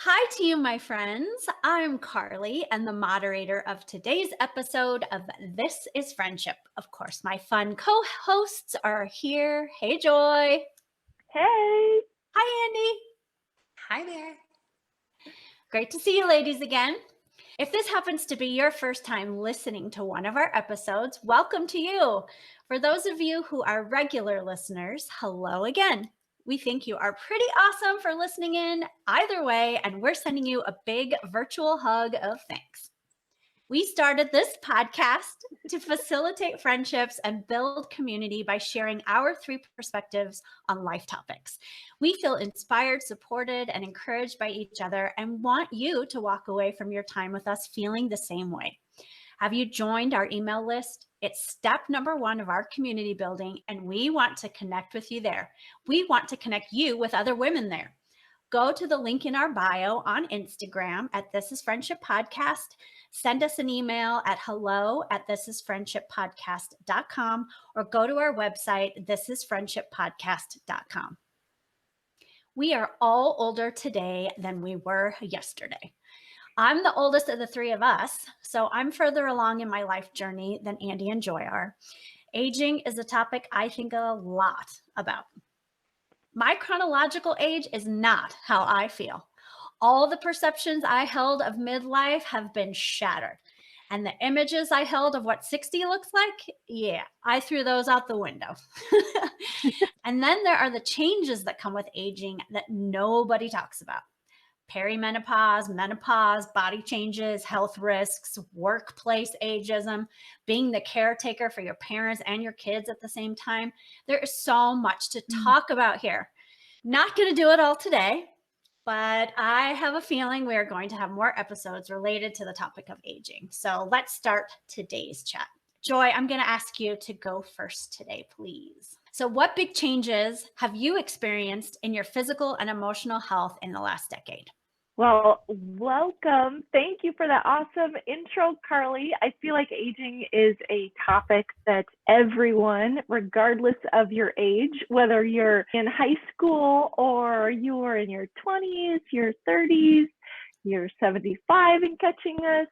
Hi to you, my friends. I'm Carly and the moderator of today's episode of This is Friendship. Of course, my fun co hosts are here. Hey, Joy. Hey. Hi, Andy. Hi there. Great to see you, ladies, again. If this happens to be your first time listening to one of our episodes, welcome to you. For those of you who are regular listeners, hello again. We think you are pretty awesome for listening in either way, and we're sending you a big virtual hug of thanks. We started this podcast to facilitate friendships and build community by sharing our three perspectives on life topics. We feel inspired, supported, and encouraged by each other and want you to walk away from your time with us feeling the same way. Have you joined our email list? It's step number one of our community building, and we want to connect with you there. We want to connect you with other women there. Go to the link in our bio on Instagram at This Is Friendship Podcast. Send us an email at hello@thisisfriendshippodcast.com or go to our website, thisisfriendshippodcast.com. We are all older today than we were yesterday. I'm the oldest of the three of us, so I'm further along in my life journey than Andy and Joy are. Aging is a topic I think a lot about. My chronological age is not how I feel. All the perceptions I held of midlife have been shattered. And the images I held of what 60 looks like, yeah, I threw those out the window. And then there are the changes that come with aging that nobody talks about. Perimenopause, menopause, body changes, health risks, workplace ageism, being the caretaker for your parents and your kids at the same time. There is so much to talk about here. Not going to do it all today, but I have a feeling we are going to have more episodes related to the topic of aging. So let's start today's chat. Joy, I'm going to ask you to go first today, please. So what big changes have you experienced in your physical and emotional health in the last decade? Well, welcome. Thank you for that awesome intro, Carly. I feel like aging is a topic that everyone, regardless of your age, whether you're in high school or you are in your 20s, your 30s, you're 75 and catching us,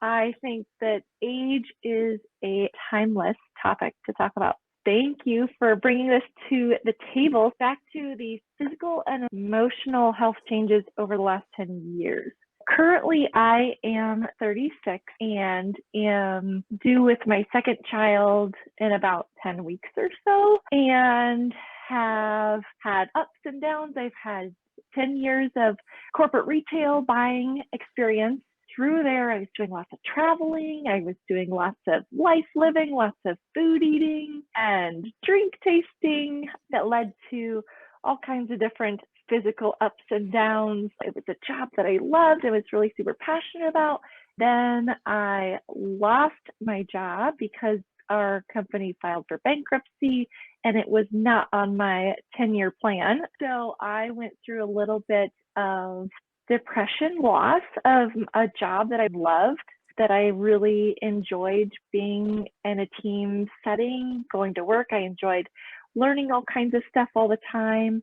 I think that age is a timeless topic to talk about. Thank you for bringing this to the table. Back to the physical and emotional health changes over the last 10 years. Currently, I am 36 and am due with my second child in about 10 weeks or so, and have had ups and downs. I've had 10 years of corporate retail buying experience. Through there, I was doing lots of traveling. I was doing lots of life living, lots of food eating and drink tasting that led to all kinds of different physical ups and downs. It was a job that I loved. I was really super passionate about. Then I lost my job because our company filed for bankruptcy and it was not on my 10-year plan. So I went through a little bit of depression, loss of a job that I loved, that I really enjoyed being in a team setting, going to work. I enjoyed learning all kinds of stuff all the time.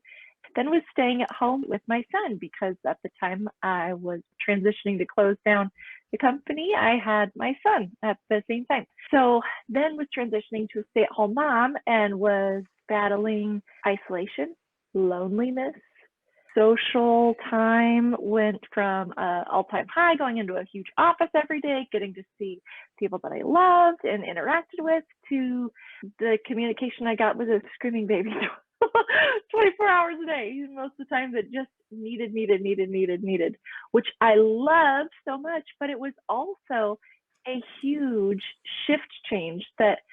Then was staying at home with my son because at the time I was transitioning to close down the company. I had my son at the same time. So then was transitioning to a stay-at-home mom and was battling isolation, loneliness. Social time went from an all-time high, going into a huge office every day, getting to see people that I loved and interacted with, to the communication I got with a screaming baby 24 hours a day, most of the time, that just needed, which I loved so much, but it was also a huge shift change that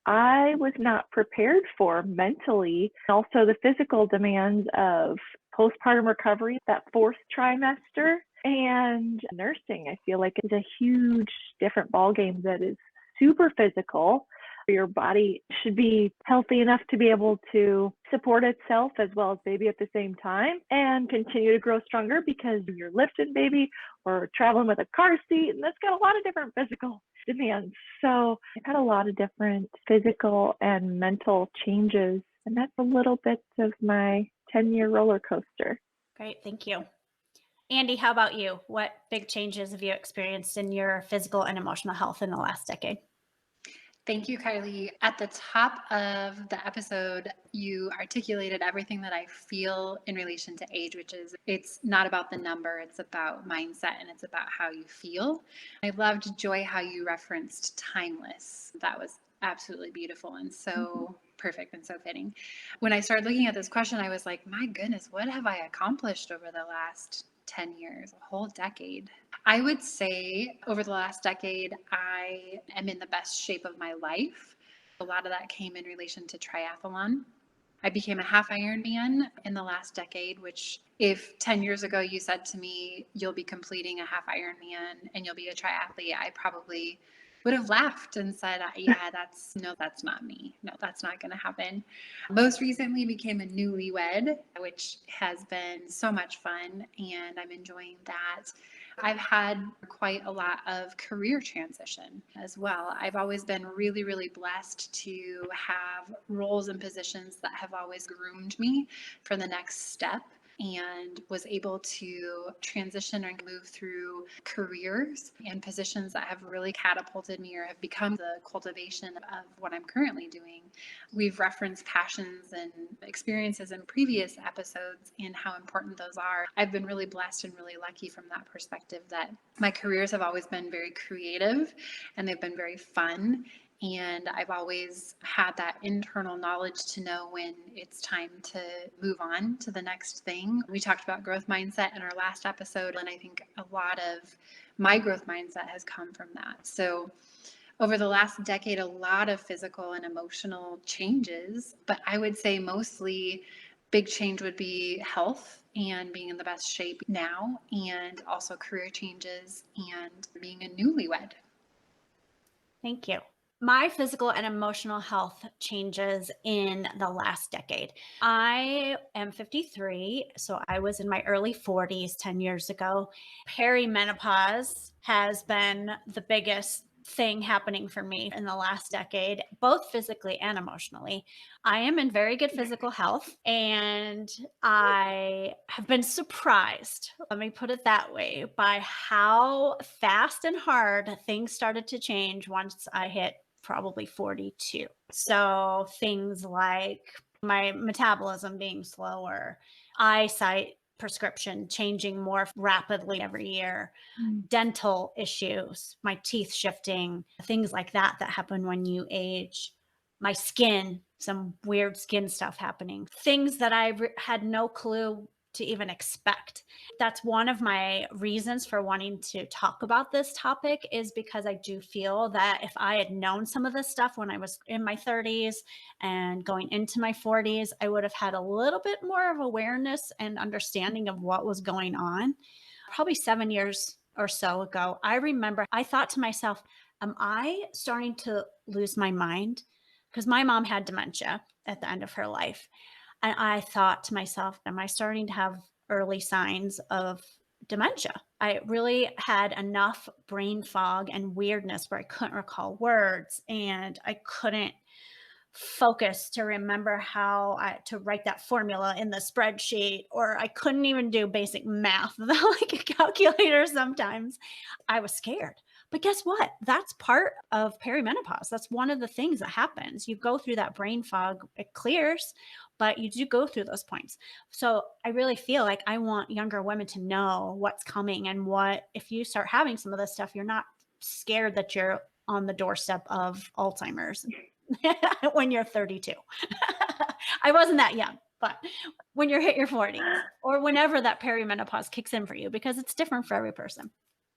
I was not prepared for mentally. Also the physical demands of postpartum recovery, that fourth trimester, and nursing. I feel like it's a huge different ballgame that is super physical. Your body should be healthy enough to be able to support itself as well as baby at the same time and continue to grow stronger because you're lifting baby or traveling with a car seat, and that's got a lot of different physical demands. So I've had a lot of different physical and mental changes, and that's a little bit of my 10-year roller coaster. Great, thank you. Andy, how about you? What big changes have you experienced in your physical and emotional health in the last decade? Thank you, Karli. At the top of the episode, you articulated everything that I feel in relation to age, which is it's not about the number, it's about mindset and it's about how you feel. I loved, Joy, how you referenced timeless. That was absolutely beautiful and so perfect and so fitting. When I started looking at this question, I was like, my goodness, what have I accomplished over the last 10 years, a whole decade? I would say over the last decade, I am in the best shape of my life. A lot of that came in relation to triathlon. I became a half Ironman in the last decade, which if 10 years ago you said to me, you'll be completing a half Ironman and you'll be a triathlete, I probably would have laughed and said, yeah, that's not me. No, that's not going to happen. Most recently became a newlywed, which has been so much fun and I'm enjoying that. I've had quite a lot of career transition as well. I've always been really, really blessed to have roles and positions that have always groomed me for the next step and was able to transition and move through careers and positions that have really catapulted me or have become the cultivation of what I'm currently doing. We've referenced passions and experiences in previous episodes and how important those are. I've been really blessed and really lucky from that perspective that my careers have always been very creative and they've been very fun. And I've always had that internal knowledge to know when it's time to move on to the next thing. We talked about growth mindset in our last episode, and I think a lot of my growth mindset has come from that. So, over the last decade, a lot of physical and emotional changes, but I would say mostly big change would be health and being in the best shape now, and also career changes and being a newlywed. Thank you. My physical and emotional health changes in the last decade. I am 53, so I was in my early 40s 10 years ago. Perimenopause has been the biggest thing happening for me in the last decade, both physically and emotionally. I am in very good physical health and I have been surprised, let me put it that way, by how fast and hard things started to change once I hit probably 42. So things like my metabolism being slower, eyesight prescription changing more rapidly every year, dental issues, my teeth shifting, things like that that happen when you age, my skin, some weird skin stuff happening, things that had no clue to even expect. That's one of my reasons for wanting to talk about this topic is because I do feel that if I had known some of this stuff when I was in my 30s and going into my 40s, I would have had a little bit more of awareness and understanding of what was going on. Probably 7 years or so ago, I remember I thought to myself, am I starting to lose my mind? Because my mom had dementia at the end of her life. And I thought to myself, am I starting to have early signs of dementia? I really had enough brain fog and weirdness where I couldn't recall words and I couldn't focus to remember to write that formula in the spreadsheet, or I couldn't even do basic math without like a calculator sometimes. I was scared. But guess what? That's part of perimenopause. That's one of the things that happens. You go through that brain fog, it clears, but you do go through those points. So I really feel like I want younger women to know what's coming and what, if you start having some of this stuff, you're not scared that you're on the doorstep of Alzheimer's when you're 32. I wasn't that young, but when you're hit your 40s or whenever that perimenopause kicks in for you, because it's different for every person.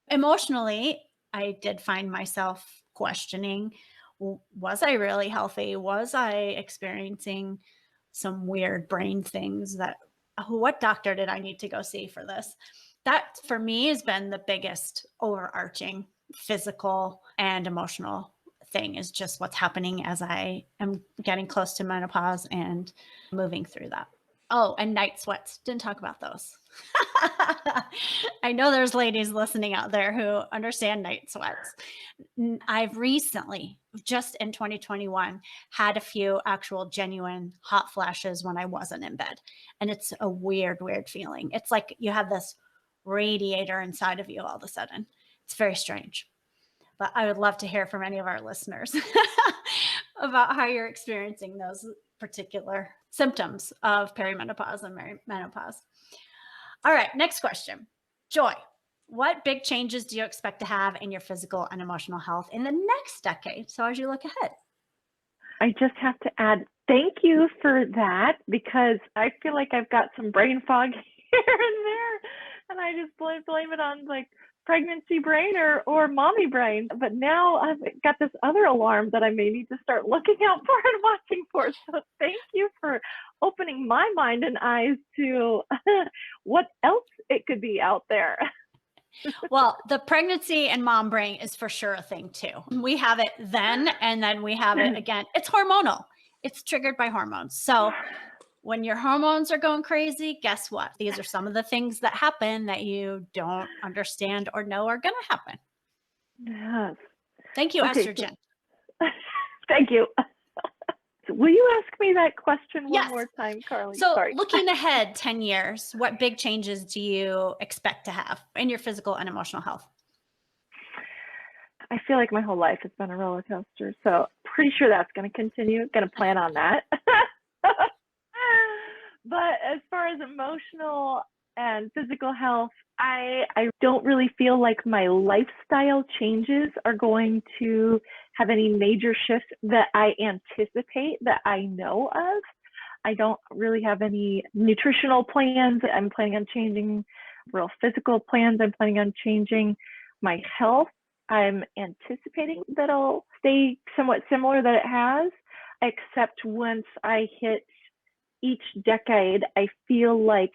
Emotionally, I did find myself questioning, was I really healthy? Was I experiencing some weird brain things that, what doctor did I need to go see for this? That for me has been the biggest overarching physical and emotional thing, is just what's happening as I am getting close to menopause and moving through that. Oh, and night sweats. Didn't talk about those. I know there's ladies listening out there who understand night sweats. I've recently, just in 2021, had a few actual genuine hot flashes when I wasn't in bed. And it's a weird, weird feeling. It's like you have this radiator inside of you all of a sudden. It's very strange. But I would love to hear from any of our listeners about how you're experiencing those particular symptoms of perimenopause and menopause. All right, next question. Joy, what big changes do you expect to have in your physical and emotional health in the next decade? So as you look ahead. I just have to add, thank you for that, because I feel like I've got some brain fog here and there, and I just blame it on like pregnancy brain or mommy brain. But now I've got this other alarm that I may need to start looking out for and watching for. So thank you for opening my mind and eyes to what else it could be out there. Well, the pregnancy and mom brain is for sure a thing too. We have it then, and then we have it again. It's hormonal. It's triggered by hormones. So when your hormones are going crazy, guess what? These are some of the things that happen that you don't understand or know are going to happen. Yes. Thank you, Okay, estrogen. Thank you. Will you ask me that question one Yes. more time, Karli? So Sorry. looking ahead 10 years, what big changes do you expect to have in your physical and emotional health? I feel like my whole life has been a roller coaster, so pretty sure that's going to continue. Going to plan on that. But as far as emotional and physical health, I don't really feel like my lifestyle changes are going to have any major shifts that I anticipate that I know of. I don't really have any nutritional plans. I'm planning on changing real physical plans. I'm planning on changing my health. I'm anticipating that it'll stay somewhat similar that it has, except once I hit each decade, I feel like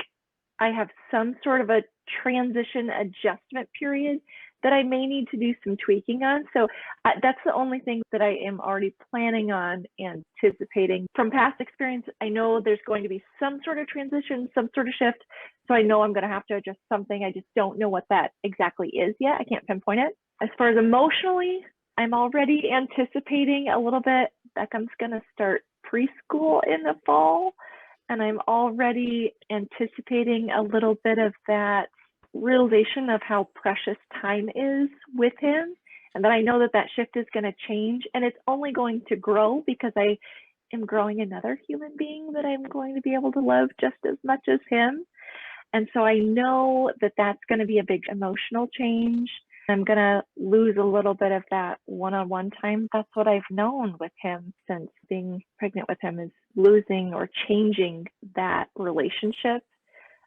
I have some sort of a transition adjustment period that I may need to do some tweaking on. So that's the only thing that I am already planning on anticipating. From past experience, I know there's going to be some sort of transition, some sort of shift. So I know I'm going to have to adjust something. I just don't know what that exactly is yet. I can't pinpoint it. As far as emotionally, I'm already anticipating a little bit. Beckham's going to start preschool in the fall, and I'm already anticipating a little bit of that realization of how precious time is with him, and that I know that that shift is going to change, and it's only going to grow because I am growing another human being that I'm going to be able to love just as much as him. And so I know that that's going to be a big emotional change. I'm going to lose a little bit of that one-on-one time. That's what I've known with him since being pregnant with him, is losing or changing that relationship.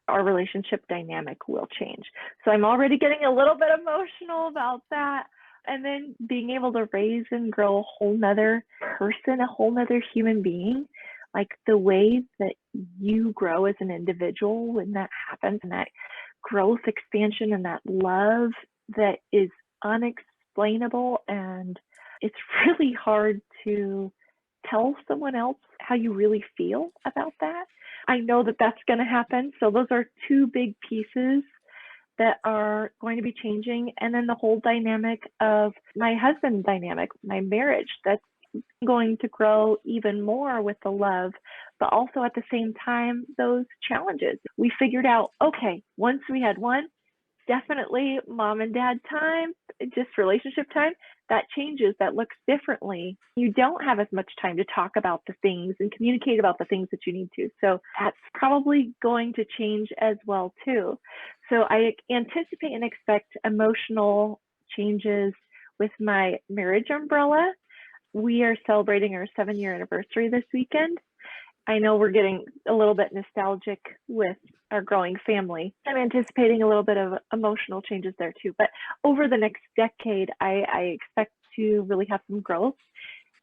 Our relationship dynamic will change. So I'm already getting a little bit emotional about that. And then being able to raise and grow a whole nother person, a whole nother human being, like the way that you grow as an individual when that happens, and that growth, expansion, and that love that is unexplainable, and it's really hard to tell someone else how you really feel about that. I know that that's going to happen. So those are two big pieces that are going to be changing. And then the whole dynamic of my husband dynamic, my marriage, that's going to grow even more with the love, but also at the same time, those challenges. We figured out, okay, once we had one, definitely mom and dad time, just relationship time, that changes, that looks differently. You don't have as much time to talk about the things and communicate about the things that you need to. So that's probably going to change as well too. So I anticipate and expect emotional changes with my marriage umbrella. We are celebrating our 7-year anniversary this weekend. I know we're getting a little bit nostalgic with our growing family. I'm anticipating a little bit of emotional changes there too. But over the next decade, I expect to really have some growth,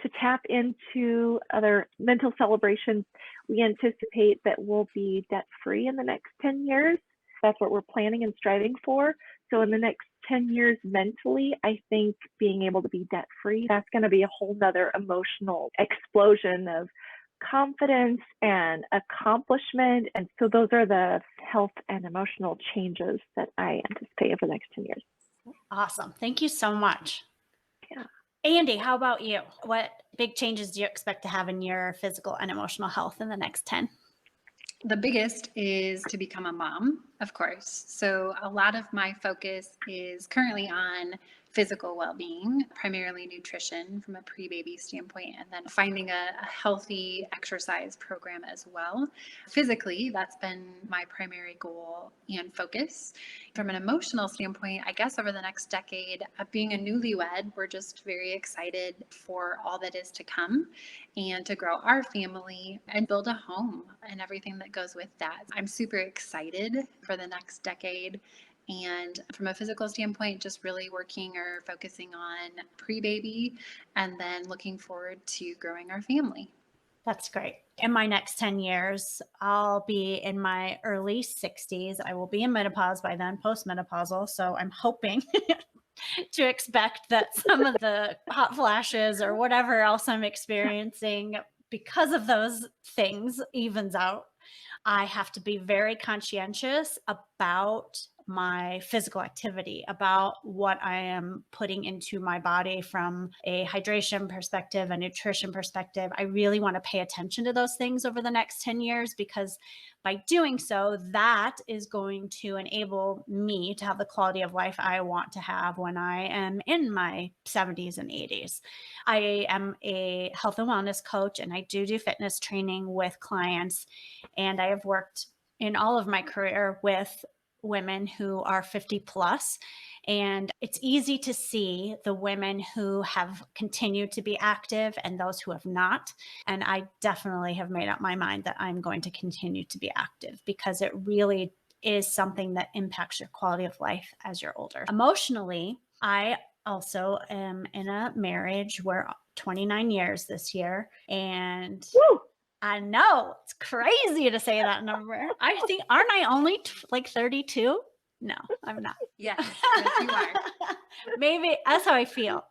to tap into other mental celebrations. We anticipate that we'll be debt-free in the next 10 years. That's what we're planning and striving for. So in the next 10 years mentally, I think being able to be debt-free, that's going to be a whole nother emotional explosion of confidence and accomplishment. And so those are the health and emotional changes that I anticipate over the next 10 years. Awesome. Thank you so much. Yeah. Andy, how about you? What big changes do you expect to have in your physical and emotional health in the next 10? The biggest is to become a mom. Of course. So a lot of my focus is currently on physical well-being, primarily nutrition from a pre-baby standpoint, and then finding a healthy exercise program as well. Physically, that's been my primary goal and focus. From an emotional standpoint, I guess over the next decade, being a newlywed, we're just very excited for all that is to come and to grow our family and build a home and everything that goes with that. I'm super excited for the next decade. And from a physical standpoint, just really working or focusing on pre-baby and then looking forward to growing our family. That's great. In my next 10 years, I'll be in my early 60s. I will be in menopause by then, postmenopausal. So I'm hoping to expect that some of the hot flashes or whatever else I'm experiencing because of those things evens out. I have to be very conscientious about my physical activity, about what I am putting into my body from a hydration perspective, a nutrition perspective. I really want to pay attention to those things over the next 10 years because by doing so, that is going to enable me to have the quality of life I want to have when I am in my 70s and 80s. I am a health and wellness coach and I do fitness training with clients. And I have worked in all of my career with women who are 50 plus. And it's easy to see the women who have continued to be active and those who have not. And I definitely have made up my mind that I'm going to continue to be active because it really is something that impacts your quality of life as you're older. Emotionally, I also am in a marriage. We're 29 years this year. And Woo! I know it's crazy to say that number. I think, aren't I only like 32? No, I'm not. Yes, yes, you are. Maybe that's how I feel.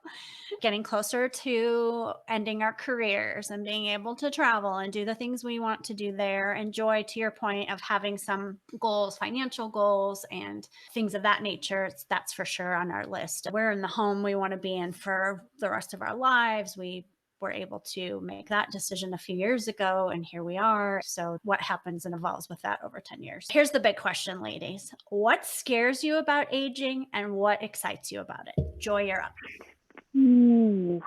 Getting closer to ending our careers and being able to travel and do the things we want to do there. And Joy, to your point of having some goals, financial goals, and things of that nature, that's for sure on our list. We're in the home we want to be in for the rest of our lives. We were able to make that decision a few years ago, and here we are. So, what happens and evolves with that over 10 years? Here's the big question, ladies. What scares you about aging and what excites you about it? Joy, you're up. Ooh.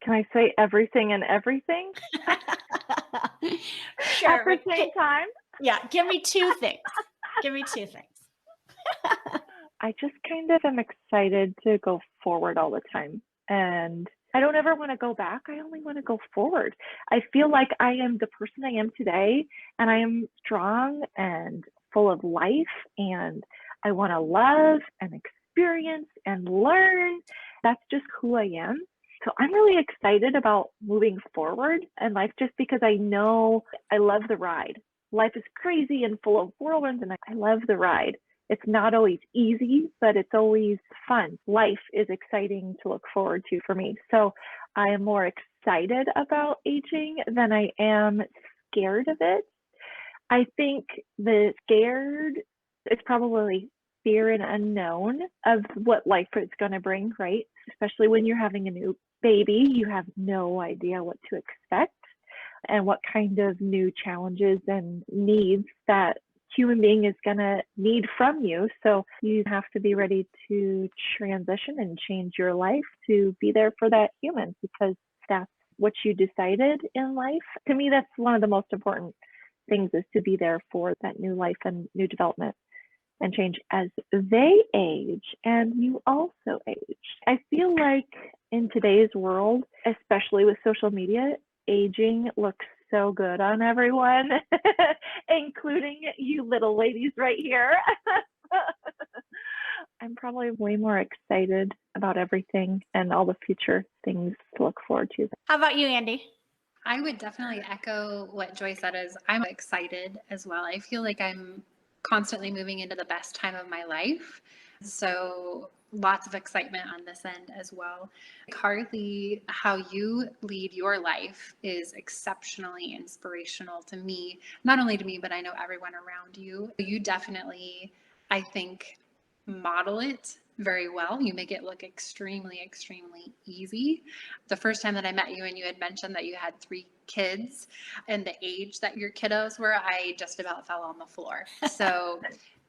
Can I say everything and everything Sure. at the same time? Yeah, give me two things. Give me two things. I just kind of am excited to go forward all the time. And I don't ever want to go back. I only want to go forward. I feel like I am the person I am today, and I am strong and full of life, and I want to love and experience and learn. That's just who I am. So I'm really excited about moving forward in life just because I know I love the ride. Life is crazy and full of whirlwinds, and I love the ride. It's not always easy, but it's always fun. Life is exciting to look forward to for me. So I am more excited about aging than I am scared of it. I think the scared is probably fear and unknown of what life is going to bring, right? Especially when you're having a new baby, you have no idea what to expect and what kind of new challenges and needs that human being is going to need from you. So you have to be ready to transition and change your life to be there for that human because that's what you decided in life. To me, that's one of the most important things is to be there for that new life and new development and change as they age and you also age. I feel like in today's world, especially with social media, aging looks so good on everyone, including you little ladies right here. I'm probably way more excited about everything and all the future things to look forward to. How about you, Andy? I would definitely echo what Joy said is I'm excited as well. I feel like I'm constantly moving into the best time of my life. So lots of excitement on this end as well. Karli, how you lead your life is exceptionally inspirational to me, not only to me, but I know everyone around you. You definitely, I think, model it very well. You make it look extremely, extremely easy. The first time that I met you and you had mentioned that you had 3 kids and the age that your kiddos were, I just about fell on the floor. So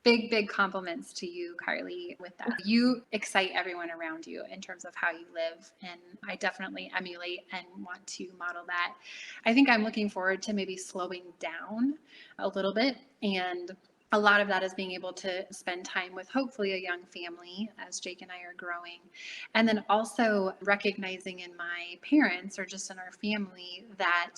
big compliments to you, Karli, with that. You excite everyone around you in terms of how you live. And I definitely emulate and want to model that. I think I'm looking forward to maybe slowing down a little bit. And a lot of that is being able to spend time with hopefully a young family as Jake and I are growing. And then also recognizing in my parents or just in our family that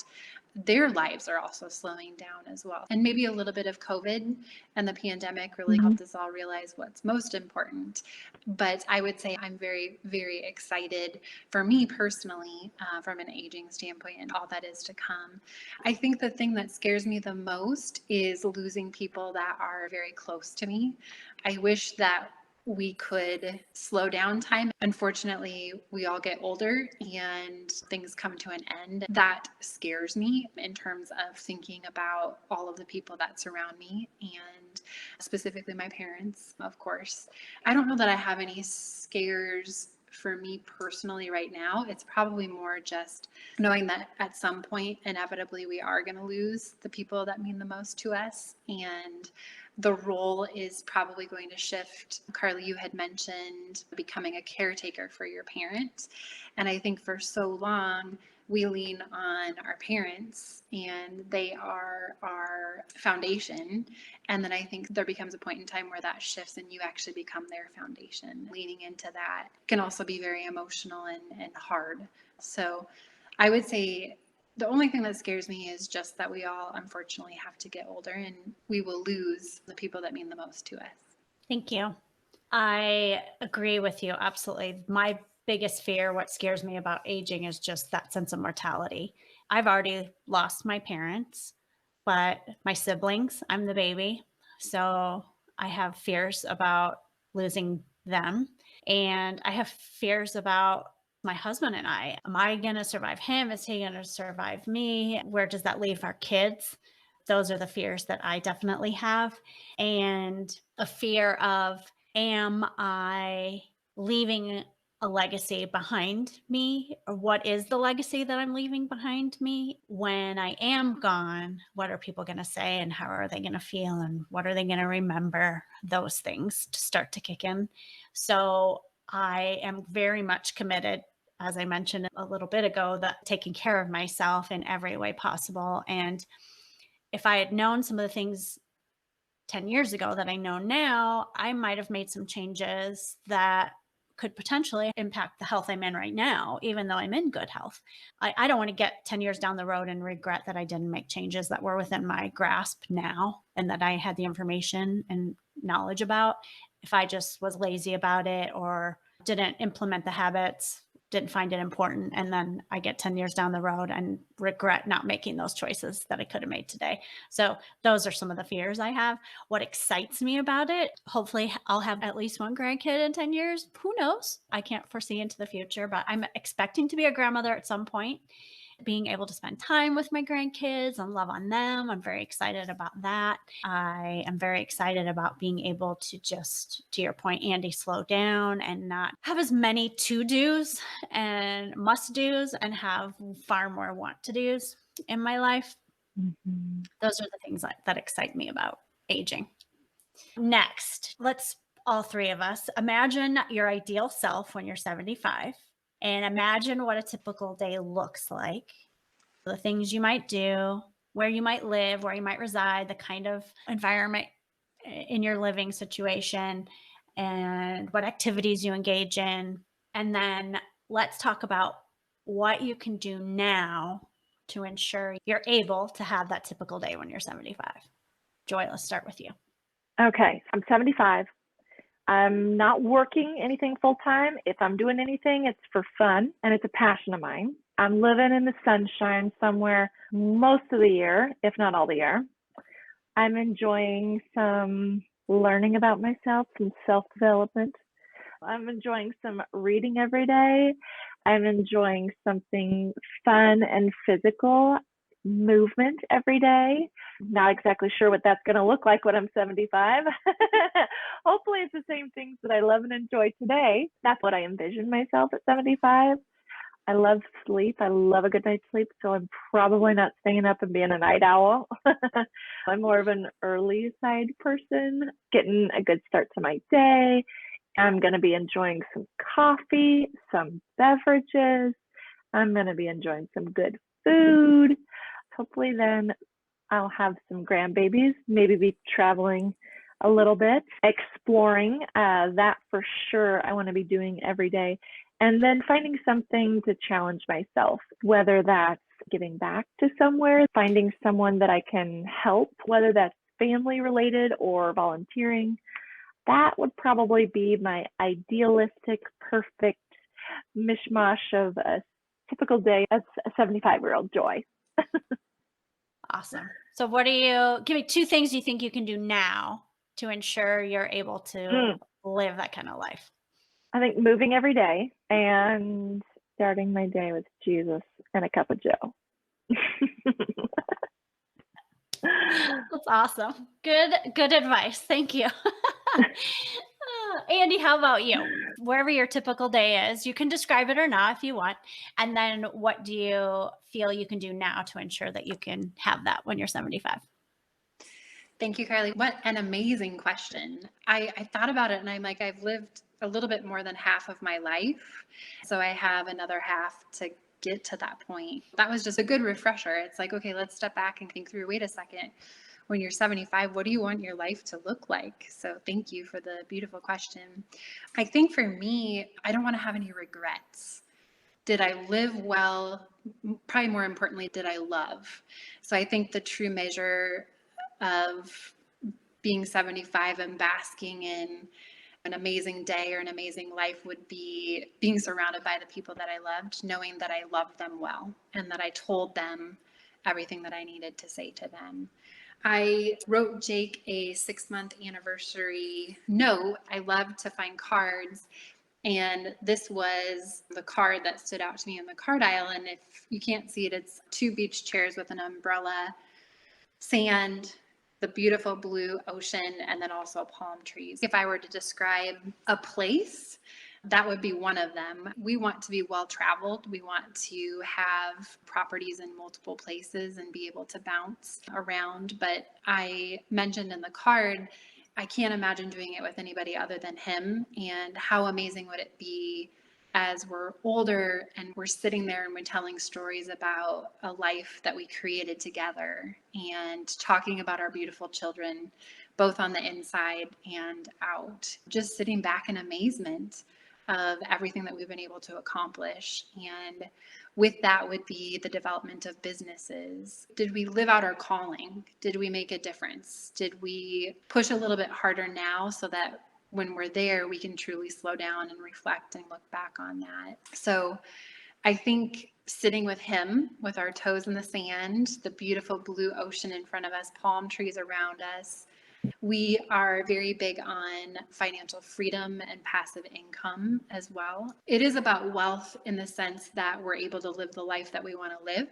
their lives are also slowing down as well. And maybe a little bit of COVID and the pandemic really helped us all realize what's most important. But I would say I'm very excited for me personally from an aging standpoint and all that is to come. I think the thing that scares me the most is losing people that are very close to me. I wish that we could slow down time. Unfortunately, we all get older and things come to an end. That scares me in terms of thinking about all of the people that surround me and specifically my parents, of course. I don't know that I have any scares for me personally right now. It's probably more just knowing that at some point, inevitably, we are going to lose the people that mean the most to us. And the role is probably going to shift. Karli, you had mentioned becoming a caretaker for your parents. And I think for so long, we lean on our parents and they are our foundation. And then I think there becomes a point in time where that shifts and you actually become their foundation. Leaning into that can also be very emotional and hard. So I would say the only thing that scares me is just that we all unfortunately have to get older and we will lose the people that mean the most to us. Thank you. I agree with you. Absolutely. My biggest fear, what scares me about aging is just that sense of mortality. I've already lost my parents, but my siblings, I'm the baby. So I have fears about losing them. And I have fears about my husband and I. Am I going to survive him? Is he going to survive me? Where does that leave our kids? Those are the fears that I definitely have. And a fear of, am I leaving a legacy behind me? Or what is the legacy that I'm leaving behind me? When I am gone, what are people going to say and how are they going to feel and what are they going to remember? Those things to start to kick in. So I am very much committed, as I mentioned a little bit ago, that taking care of myself in every way possible. And if I had known some of the things 10 years ago that I know now, I might have made some changes that could potentially impact the health I'm in right now, even though I'm in good health. I don't want to get 10 years down the road and regret that I didn't make changes that were within my grasp now and that I had the information and knowledge about. If I just was lazy about it or didn't implement the habits, didn't find it important, and then I get 10 years down the road and regret not making those choices that I could have made today. So those are some of the fears I have. What excites me about it, hopefully I'll have at least one grandkid in 10 years. Who knows? I can't foresee into the future, but I'm expecting to be a grandmother at some point. Being able to spend time with my grandkids and love on them. I'm very excited about that. I am very excited about being able to just, to your point, Andy, slow down and not have as many to-dos and must-dos and have far more want-to-dos in my life. Mm-hmm. Those are the things that excite me about aging. Next, let's all three of us imagine your ideal self when you're 75 and imagine what a typical day looks like, the things you might do, where you might live, where you might reside, the kind of environment in your living situation, and what activities you engage in. And then let's talk about what you can do now to ensure you're able to have that typical day when you're 75. Joy, let's start with you. Okay, I'm 75. I'm not working anything full time. If I'm doing anything, it's for fun and it's a passion of mine. I'm living in the sunshine somewhere most of the year, if not all the year. I'm enjoying some learning about myself, some self-development. I'm enjoying some reading every day. I'm enjoying something fun and physical, movement every day. Not exactly sure what that's going to look like when I'm 75. Hopefully it's the same things that I love and enjoy today. That's what I envision myself at 75. I love sleep. I love a good night's sleep. So I'm probably not staying up and being a night owl. I'm more of an early side person, getting a good start to my day. I'm going to be enjoying some coffee, some beverages. I'm going to be enjoying some good food. Hopefully, then I'll have some grandbabies, maybe be traveling a little bit, exploring. That for sure I want to be doing every day. And then finding something to challenge myself, whether that's giving back to somewhere, finding someone that I can help, whether that's family related or volunteering. That would probably be my idealistic, perfect mishmash of a typical day as a 75-year-old Joy. Awesome. So give me two things you think you can do now to ensure you're able to Mm, live that kind of life. I think moving every day and starting my day with Jesus and a cup of Joe. That's awesome. Good advice. Thank you. Andy, how about you? Wherever your typical day is, you can describe it or not if you want. And then what do you feel you can do now to ensure that you can have that when you're 75? Thank you, Karli. What an amazing question. I thought about it and I'm like, I've lived a little bit more than half of my life. So I have another half to get to that point. That was just a good refresher. It's like, okay, let's step back and think through, wait a second. When you're 75, what do you want your life to look like? So thank you for the beautiful question. I think for me, I don't want to have any regrets. Did I live well? Probably more importantly, did I love? So I think the true measure of being 75 and basking in an amazing day or an amazing life would be being surrounded by the people that I loved, knowing that I loved them well and that I told them everything that I needed to say to them. I wrote Jake a 6-month anniversary note. I love to find cards. And this was the card that stood out to me in the card aisle. And if you can't see it, it's 2 beach chairs with an umbrella, sand, the beautiful blue ocean, and then also palm trees. If I were to describe a place, that would be one of them. We want to be well traveled. We want to have properties in multiple places and be able to bounce around. But I mentioned in the card, I can't imagine doing it with anybody other than him. And how amazing would it be as we're older and we're sitting there and we're telling stories about a life that we created together and talking about our beautiful children, both on the inside and out, just sitting back in amazement of everything that we've been able to accomplish. And with that would be the development of businesses. Did we live out our calling? Did we make a difference? Did we push a little bit harder now so that when we're there, we can truly slow down and reflect and look back on that? So I think sitting with him, with our toes in the sand, the beautiful blue ocean in front of us, palm trees around us, we are very big on financial freedom and passive income as well. It is about wealth in the sense that we're able to live the life that we want to live,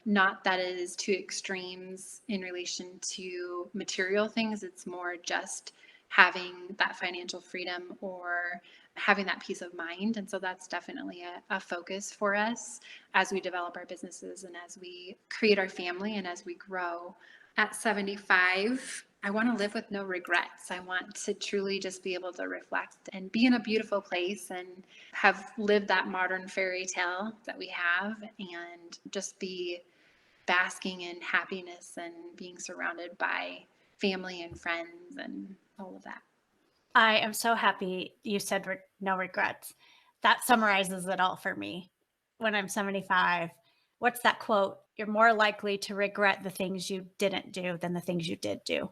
not that it is to extremes in relation to material things. It's more just having that financial freedom or having that peace of mind. And so that's definitely a focus for us as we develop our businesses and as we create our family and as we grow. At 75, I want to live with no regrets. I want to truly just be able to reflect and be in a beautiful place and have lived that modern fairy tale that we have and just be basking in happiness and being surrounded by family and friends and all of that. I am so happy you said no regrets. That summarizes it all for me. When I'm 75, what's that quote? You're more likely to regret the things you didn't do than the things you did do.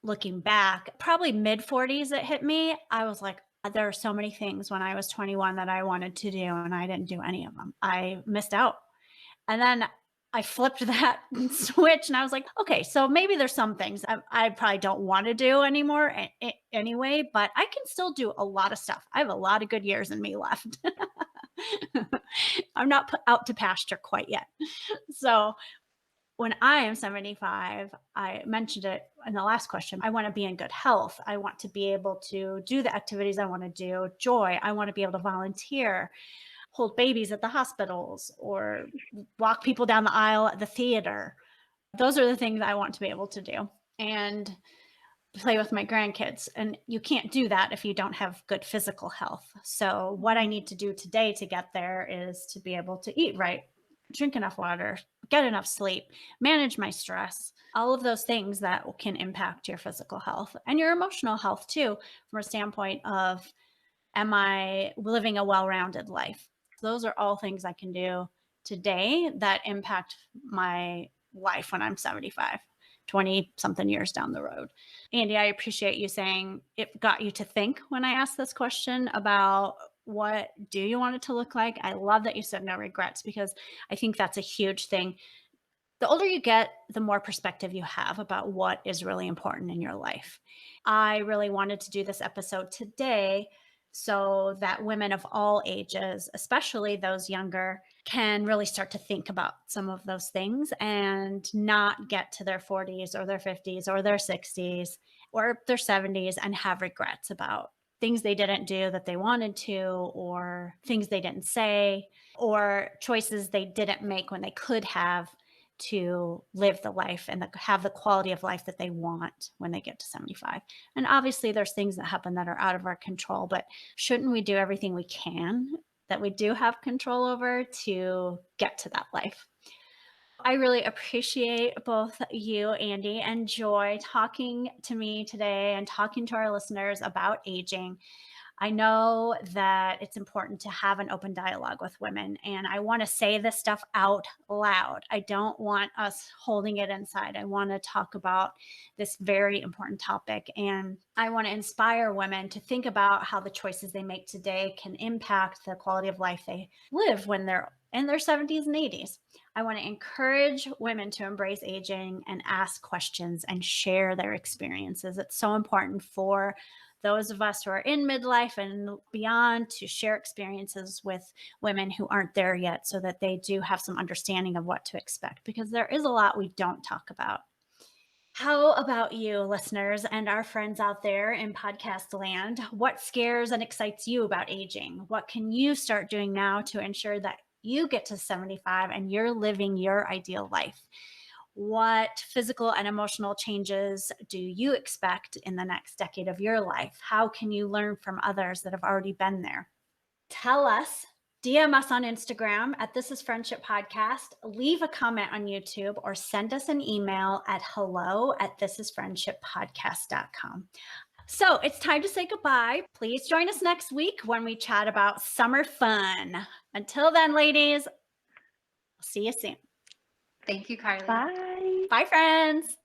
Looking back, probably mid 40s, it hit me. I was like, there are so many things when I was 21 that I wanted to do, and I didn't do any of them. I missed out. And then I flipped that switch and I was like, okay, so maybe there's some things I probably don't want to do anymore anyway, but I can still do a lot of stuff. I have a lot of good years in me left. I'm not out to pasture quite yet. So when I am 75, I mentioned it in the last question. I want to be in good health. I want to be able to do the activities I want to do, joy. I want to be able to volunteer. hold babies at the hospitals or walk people down the aisle at the theater. Those are the things I want to be able to do. And play with my grandkids. And you can't do that if you don't have good physical health. So, what I need to do today to get there is to be able to eat right, drink enough water, get enough sleep, manage my stress, all of those things that can impact your physical health and your emotional health too, from a standpoint of, am I living a well rounded life? Those are all things I can do today that impact my life when I'm 75, 20 something years down the road. Andy, I appreciate you saying it got you to think when I asked this question about what do you want it to look like. I love that you said no regrets, because I think that's a huge thing. The older you get, the more perspective you have about what is really important in your life. I really wanted to do this episode today so that women of all ages, especially those younger, can really start to think about some of those things and not get to their 40s or their 50s or their 60s or their 70s and have regrets about things they didn't do that they wanted to, or things they didn't say, or choices they didn't make when they could have, to live the life and have the quality of life that they want when they get to 75. And obviously, there's things that happen that are out of our control, but shouldn't we do everything we can that we do have control over to get to that life? I really appreciate both you, Andy, and Joy talking to me today and talking to our listeners about aging. I know that it's important to have an open dialogue with women, and I want to say this stuff out loud. I don't want us holding it inside. I want to talk about this very important topic, and I want to inspire women to think about how the choices they make today can impact the quality of life they live when they're in their 70s and 80s. I want to encourage women to embrace aging and ask questions and share their experiences. It's so important for those of us who are in midlife and beyond to share experiences with women who aren't there yet, so that they do have some understanding of what to expect, because there is a lot we don't talk about. How about you, listeners, and our friends out there in podcast land? What scares and excites you about aging? What can you start doing now to ensure that you get to 75 and you're living your ideal life? What physical and emotional changes do you expect in the next decade of your life? How can you learn from others that have already been there? Tell us, DM us on Instagram at This Is Friendship Podcast, leave a comment on YouTube, or send us an email at hello@thisisfriendshippodcast.com. So it's time to say goodbye. Please join us next week when we chat about summer fun. Until then, ladies, I'll see you soon. Thank you, Karli. Bye. Bye, friends.